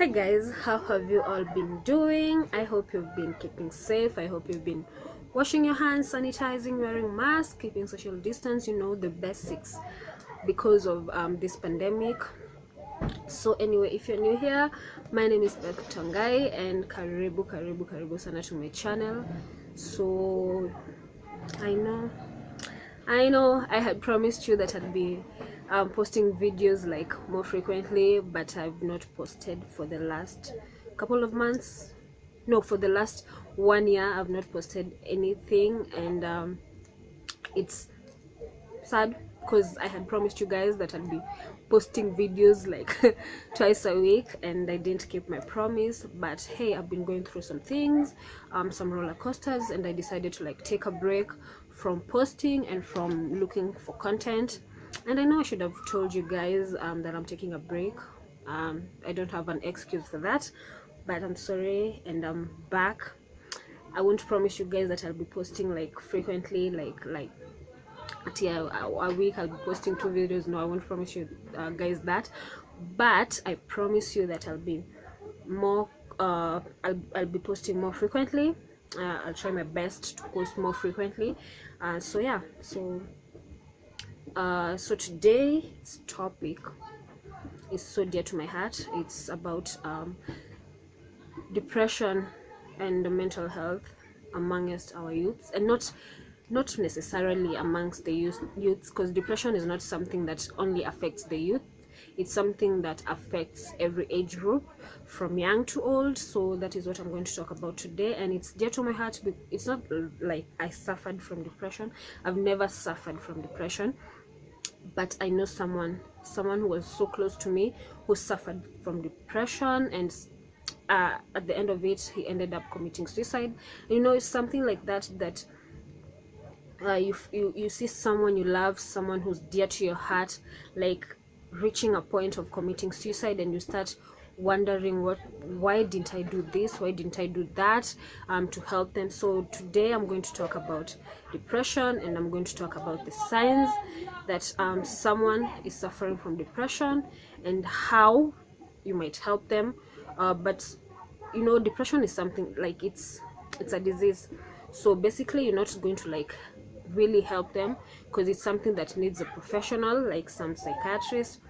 Hi guys, how have you all been doing? I hope you've been keeping safe. I hope you've been washing your hands, sanitizing, wearing masks, keeping social distance, the basics because of this pandemic. So anyway, if you're new here, my name is Beth Tangai and karibu sana to my channel. So I know I had promised you that I'd be posting videos like more frequently, but I've not posted for the last couple of months. No, for the last 1 year I've not posted anything, and it's sad because I had promised you guys that I'd be posting videos like twice a week, and I didn't keep my promise. But hey, I've been going through some things, some roller coasters, and I decided to like take a break from posting and from looking for content. And I know I should have told you guys that I'm taking a break. I don't have an excuse for that, but I'm sorry, and I'm back. I won't promise you guys that I'll be posting like frequently, like at a week I'll be posting 2 videos. No, I won't promise you guys that, but I promise you that I'll be more I'll be posting more frequently. I'll try my best to post more frequently. So yeah, so today's topic is so dear to my heart. It's about depression and mental health amongst our youths, and not necessarily amongst the youths, because depression is not something that only affects the youth. It's something that affects every age group from young to old. So that is what I'm going to talk about today, and it's dear to my heart. It's not like I suffered from depression. I've never suffered from depression, but I know someone who was so close to me who suffered from depression, and at the end of it he ended up committing suicide. It's something like that you see someone you love, someone who's dear to your heart, like reaching a point of committing suicide, and you start wondering, why didn't I do this, why didn't I do that, to help them. So today I'm going to talk about depression, and I'm going to talk about the signs that someone is suffering from depression and how you might help them. But depression is something like it's a disease. So basically you're not going to like really help them, because it's something that needs a professional, like some psychiatrist,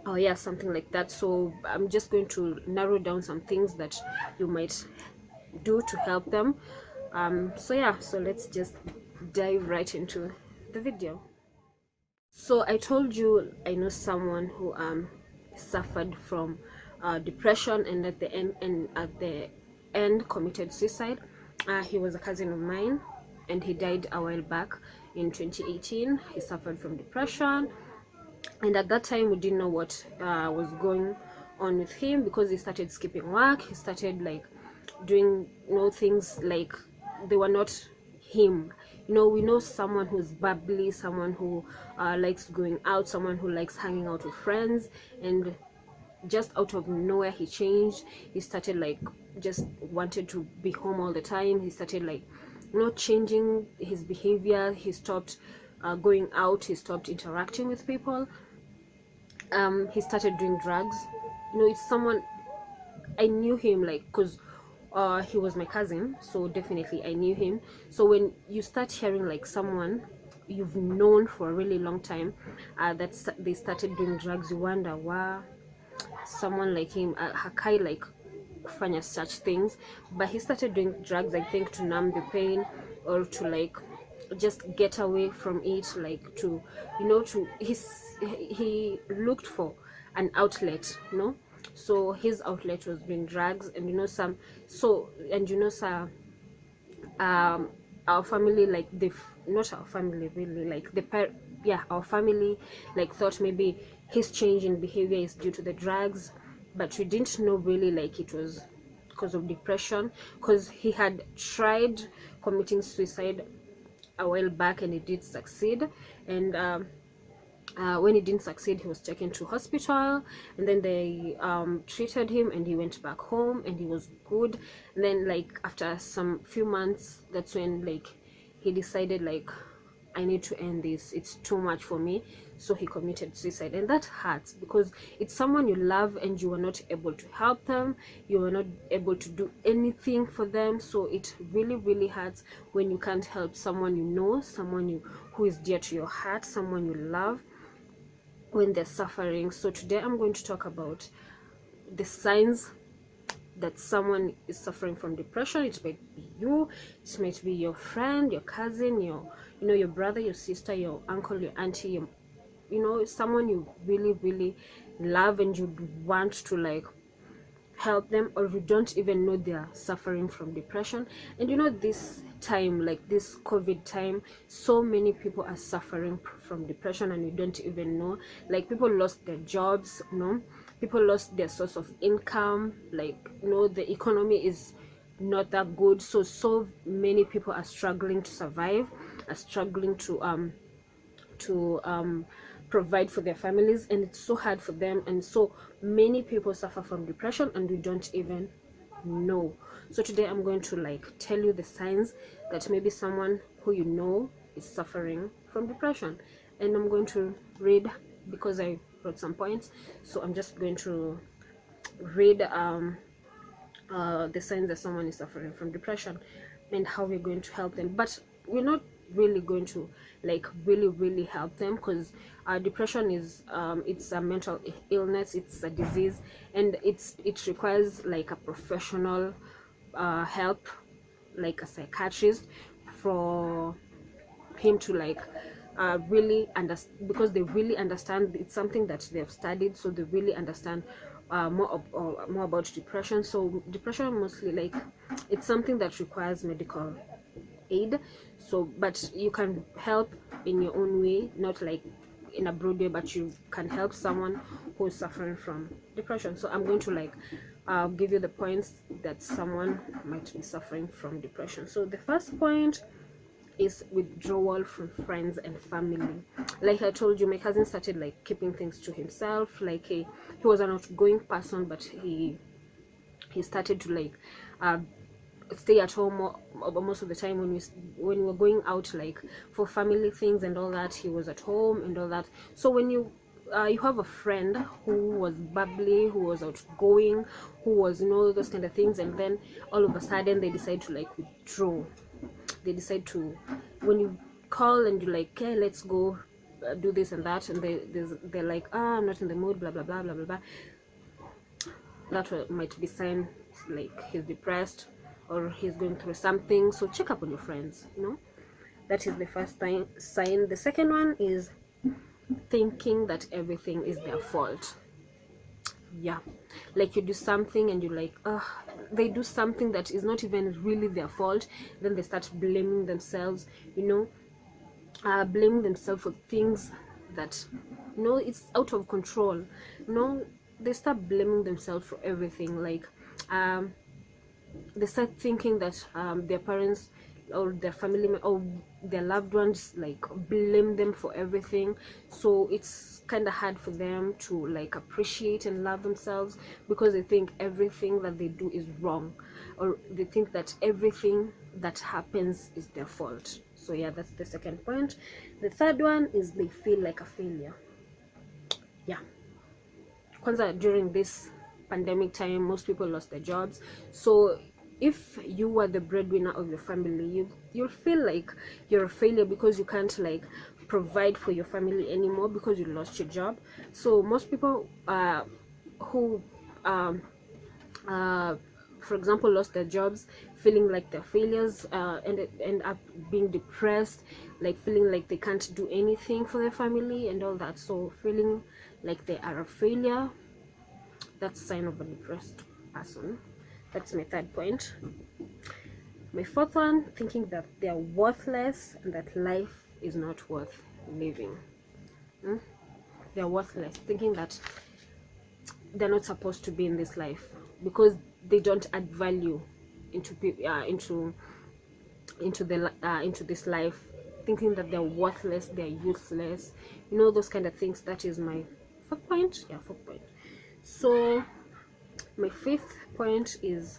or yeah, something like that. So I'm just going to narrow down some things that you might do to help them. So yeah, so let's just dive right into the video. So I told you I know someone who suffered from depression, and at the end committed suicide. He was a cousin of mine, and he died a while back in 2018. He suffered from depression, and at that time we didn't know what was going on with him, because he started skipping work. He started like doing things like they were not him. We know someone who's bubbly, someone who likes going out, someone who likes hanging out with friends, and just out of nowhere he changed. He started like just wanted to be home all the time. He started like changing his behavior. He stopped going out. He stopped interacting with people. He started doing drugs. It's someone I knew him, like, because he was my cousin, so definitely I knew him. So when you start hearing like someone you've known for a really long time that they started doing drugs, you wonder, wow, someone like him hakai like kufanya such things. But he started doing drugs, I think, to numb the pain, or to like just get away from it, like to he looked for an outlet. So his outlet was doing drugs, and some our family, like not our family really, like our family like thought maybe his change in behavior is due to the drugs, but we didn't know really like it was because of depression, because he had tried committing suicide a while back and he did succeed. And when he didn't succeed, he was taken to hospital, and then they treated him, and he went back home, and he was good. And then like after some few months, that's when like he decided like, I need to end this, it's too much for me. So he committed suicide, and that hurts because it's someone you love and you were not able to help them, you were not able to do anything for them. So it really, really hurts when you can't help someone you know, someone who is dear to your heart, someone you love, when they're suffering. So today I'm going to talk about the signs that someone is suffering from depression. It might be you, it might be your friend, your cousin, your brother, your sister, your uncle, your auntie, someone you really, really love and you want to like help them, or you don't even know they are suffering from depression. And this time, like this COVID time, so many people are suffering from depression and you don't even know. Like people lost their jobs, people lost their source of income, like the economy is not that good. So many people are struggling to survive, are struggling to provide for their families, and it's so hard for them. And so many people suffer from depression and we don't even know. So today I'm going to like tell you the signs that maybe someone who you know is suffering from depression. And I'm going to read, because I wrote some points, so I'm just going to read the signs that someone is suffering from depression and how we're going to help them. But we're not really going to like really help them, because depression is it's a mental illness, it's a disease, and it requires like a professional help, like a psychiatrist, for him to like really understand, because they really understand, it's something that they've studied, so they really understand more about depression. So depression mostly, like, it's something that requires medical aid. So but you can help in your own way, not like in a broad way, but you can help someone who's suffering from depression. So I'm going to like give you the points that someone might be suffering from depression. So the first point is withdrawal from friends and family. Like I told you, my cousin started like keeping things to himself. Like he was an outgoing person, but he started to like stay at home most of the time. When we were going out like for family things and all that, he was at home and all that. So when you have a friend who was bubbly, who was outgoing, who was those kind of things, and then all of a sudden they decide to like withdraw. They decide to, when you call and you're like, okay, let's go do this and that, and they're like, I'm not in the mood, blah blah blah blah blah blah. That might be sign like he's depressed or he's going through something. So check up on your friends. That is the first sign. The second one is thinking that everything is their fault. Yeah, like you do something and you're like, they do something that is not even really their fault, then they start blaming themselves, blaming themselves for things that it's out of control. They start blaming themselves for everything. Like they start thinking that their parents or their family or their loved ones like blame them for everything. So it's kind of hard for them to like appreciate and love themselves, because they think everything that they do is wrong, or they think that everything that happens is their fault. So yeah, that's the second point. The third one is they feel like a failure. Yeah, kwanza during this pandemic time, most people lost their jobs. So if you were the breadwinner of your family, you'll feel like you're a failure, because you can't like provide for your family anymore because you lost your job. So most people who for example lost their jobs, feeling like they're failures, and end up being depressed, like feeling like they can't do anything for their family and all that. So feeling like they are a failure, that's a sign of a depressed person. That's my third point. My fourth one, thinking that they are worthless and that life is not worth living. They are worthless, thinking that they're not supposed to be in this life because they don't add value into this life, thinking that they're worthless, they're useless, those kind of things. That is my fourth point. Yeah, fourth point. So my fifth point is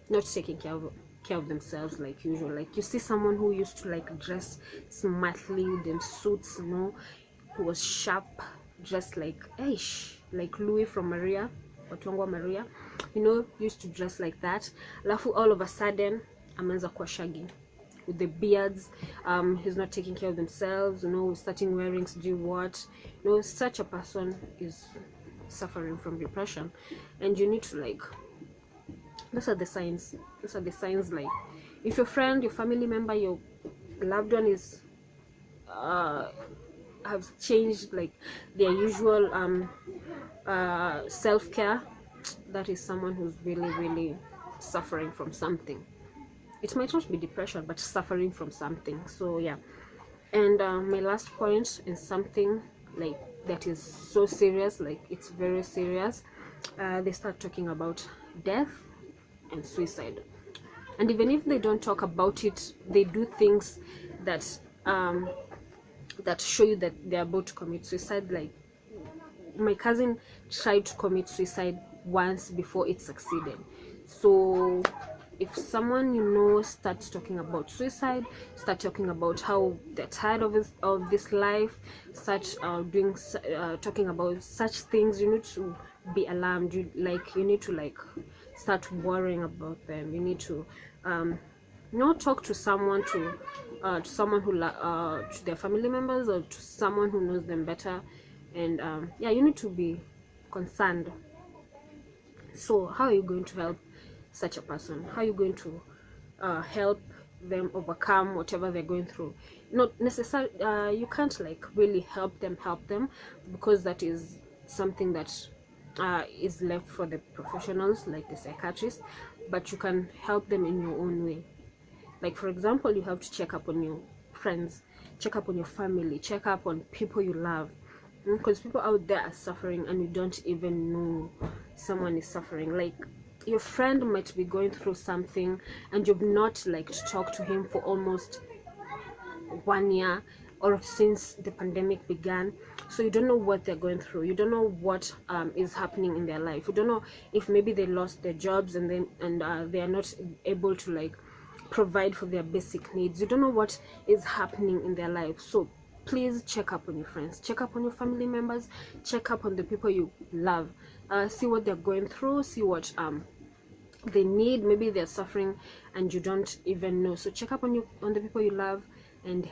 not taking care care of themselves like usual. Like you see someone who used to like dress smartly in suits, you know, who was sharp, dressed like like Louis from Maria, Watongwa Maria, you know, used to dress like that. Alafu all of a sudden ameanza kuwa shaggy with the beards. He's not taking care of themselves, you know, starting wearing do what, you know. Such a person is suffering from depression, and you need to like, those are the signs. Those are the signs. Like if your friend, your family member, your loved one is have changed like their usual self-care, that is someone who's really suffering from something. It might not be depression, but suffering from something. So yeah. And my last point is something like that is so serious, like it's very serious. They start talking about death and suicide, and even if they don't talk about it, they do things that that show you that they're about to commit suicide. Like my cousin tried to commit suicide once before it succeeded. So if someone you know starts talking about suicide, start talking about how they're tired of this life, start talking about such things, you need to be alarmed. You need to like start worrying about them. You need to talk to someone, to someone who to their family members, or to someone who knows them better. And yeah, you need to be concerned. So how are you going to help such a person? How are you going to help them overcome whatever they're going through? Not necessarily you can't like really help them because that is something that is left for the professionals like the psychiatrist, but you can help them in your own way. Like for example, you have to check up on your friends, check up on your family, check up on people you love, because people out there are suffering and you don't even know someone is suffering. Like your friend might be going through something and you've not like talked to him for almost 1 year or since the pandemic began, so you don't know what they're going through. You don't know what is happening in their life. You don't know if maybe they lost their jobs and they are not able to like provide for their basic needs. You don't know what is happening in their life. So please check up on your friends, check up on your family members, check up on the people you love. See what they're going through, see what they need. Maybe they're suffering and you don't even know. So check up on the people you love. And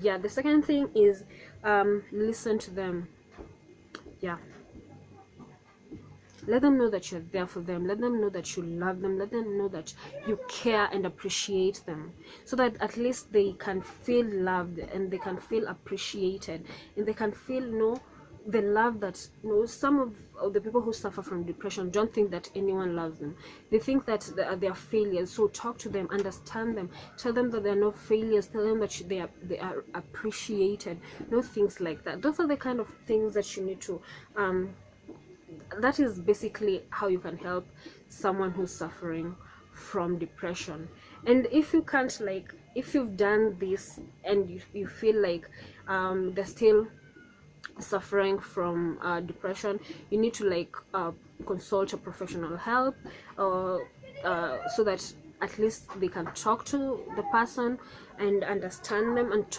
yeah, the second thing is listen to them. Yeah, let them know that you're there for them. Let them know that you love them. Let them know that you care and appreciate them, so that at least they can feel loved and they can feel appreciated, and they can feel the love that some of the people who suffer from depression don't think that anyone loves them. They think that they are failures. So talk to them, understand them, tell them that they're not failures, tell them that they are appreciated. Things like that. Those are the kind of things that you need to that is basically how you can help someone who's suffering from depression. And if you can't, like, if you've done this and you feel like they're still suffering from depression, you need to like consult a professional help, so that at least they can talk to the person and understand them and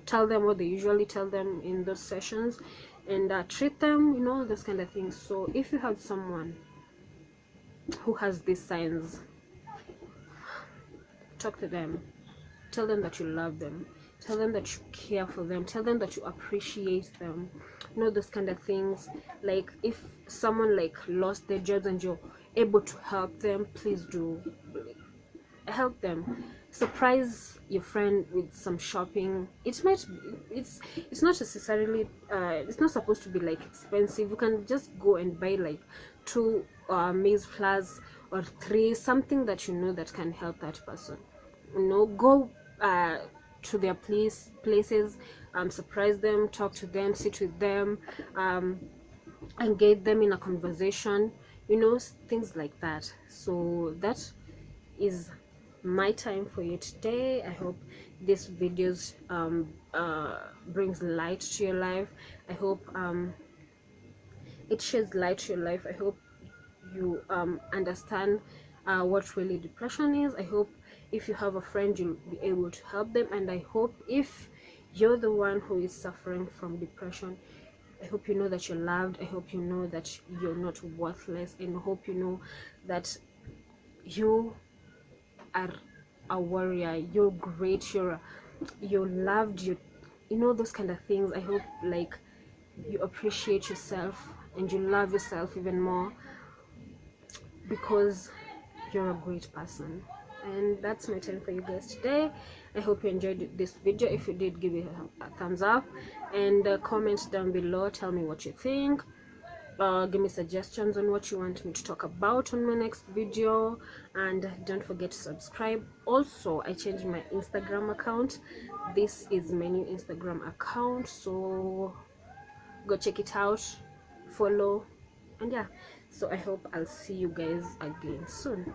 tell them what they usually tell them in those sessions, and treat them, those kind of things. So if you have someone who has these signs, talk to them, tell them that you love them, tell them that you care for them, tell them that you appreciate them, those kind of things. Like if someone like lost their jobs and you're able to help them, please do help them. Surprise your friend with some shopping. It's not necessarily it's not supposed to be like expensive. You can just go and buy like 2 maize flowers or 3, something that that can help that person. Go to their places, surprise them, talk to them, sit with them, engage them in a conversation, things like that. So that is my time for you today. I hope this videos brings light to your life. I hope it sheds light to your life. I hope you understand what really depression is. I hope if you have a friend, you'll be able to help them. And I hope if you're the one who is suffering from depression, I hope you know that you're loved. I hope you know that you're not worthless, and I hope you know that you are a warrior, you're great, you're loved, you know, those kind of things. I hope like you appreciate yourself and you love yourself even more, because you're a great person. And that's my time for you guys today. I hope you enjoyed this video. If you did, give it a thumbs up, and comment down below, tell me what you think. Give me suggestions on what you want me to talk about on my next video, and don't forget to subscribe. Also, I changed my Instagram account. This is my new Instagram account, so go check it out, follow, and yeah. So I hope I'll see you guys again soon.